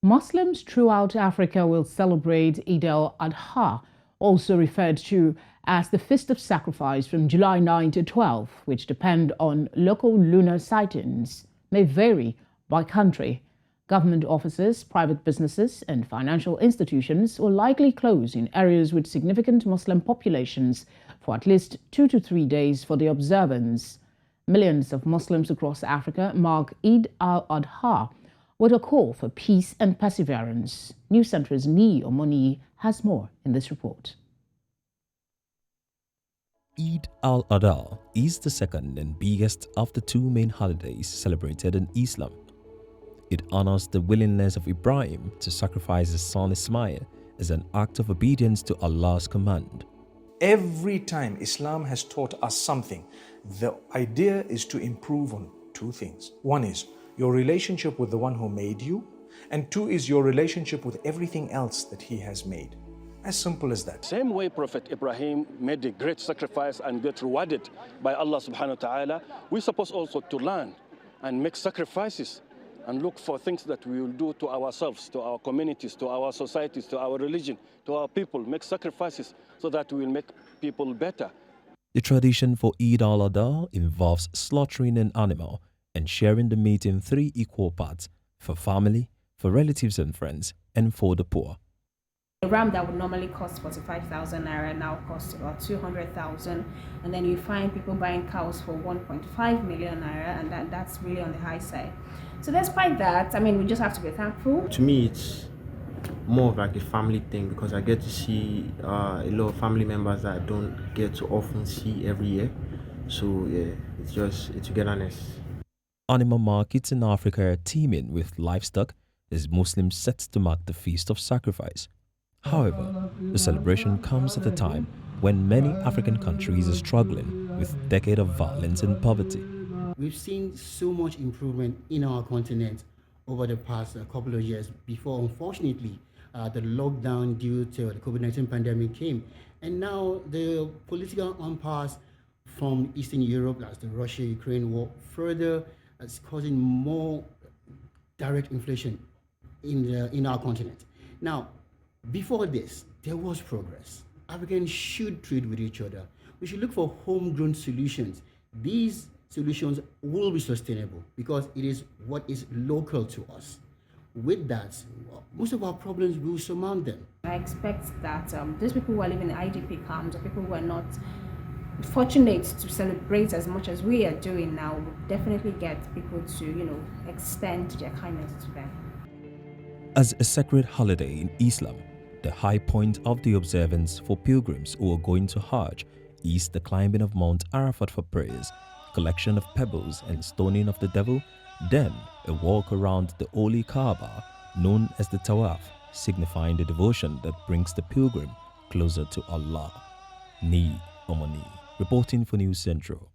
Muslims throughout Africa will celebrate Eid Al-Adha, also referred to as the Feast of Sacrifice, from July 9 to 12, which depend on local lunar sightings, may vary by country. Government offices, private businesses, and financial institutions will likely close in areas with significant Muslim populations for at least 2 to 3 days for the observance. Millions of Muslims across Africa mark Eid Al-Adha with a call for peace and perseverance. News Centre's Omoniyi has more in this report. Eid Al-Adha is the second and biggest of the two main holidays celebrated in Islam. It honors the willingness of Ibrahim to sacrifice his son Ismail as an act of obedience to Allah's command. Every time Islam has taught us something, the idea is to improve on two things. One is your relationship with the one who made you, and two is your relationship with everything else that he has made. As simple as that. Same way Prophet Ibrahim made a great sacrifice and get rewarded by Allah subhanahu wa ta'ala, we're supposed also to learn and make sacrifices and look for things that we will do to ourselves, to our communities, to our societies, to our religion, to our people, make sacrifices so that we will make people better. The tradition for Eid al-Adha involves slaughtering an animal and sharing the meat in 3 equal parts for family, for relatives and friends, and for the poor. A ram that would normally cost 45,000 naira now costs about 200,000, and then you find people buying cows for 1.5 million naira, and that's really on the high side. So despite that, I mean, we just have to be thankful. To me, it's more of like a family thing because I get to see a lot of family members that I don't get to often see every year. So yeah, it's just a togetherness. Animal markets in Africa are teeming with livestock as Muslims set to mark the Feast of Sacrifice. However, the celebration comes at a time when many African countries are struggling with decades of violence and poverty. We've seen so much improvement in our continent over the past couple of years before, unfortunately, the lockdown due to the COVID-19 pandemic came. And now the political impasse from Eastern Europe, that's the Russia-Ukraine war, further is causing more direct inflation in our continent. Now, before this, there was progress. Africans should trade with each other. We should look for homegrown solutions. These solutions will be sustainable because it is what is local to us. With that, most of our problems will surmount them. I expect that those people who are living in IDP camps or people who are not fortunate to celebrate as much as we are doing now will definitely get people to, extend their kindness to them. As a sacred holiday in Islam, the high point of the observance for pilgrims who are going to Hajj is the climbing of Mount Arafat for prayers, collection of pebbles and stoning of the devil, then a walk around the holy Kaaba known as the Tawaf, signifying the devotion that brings the pilgrim closer to Allah. Niyi, Omoniyi, reporting for News Central.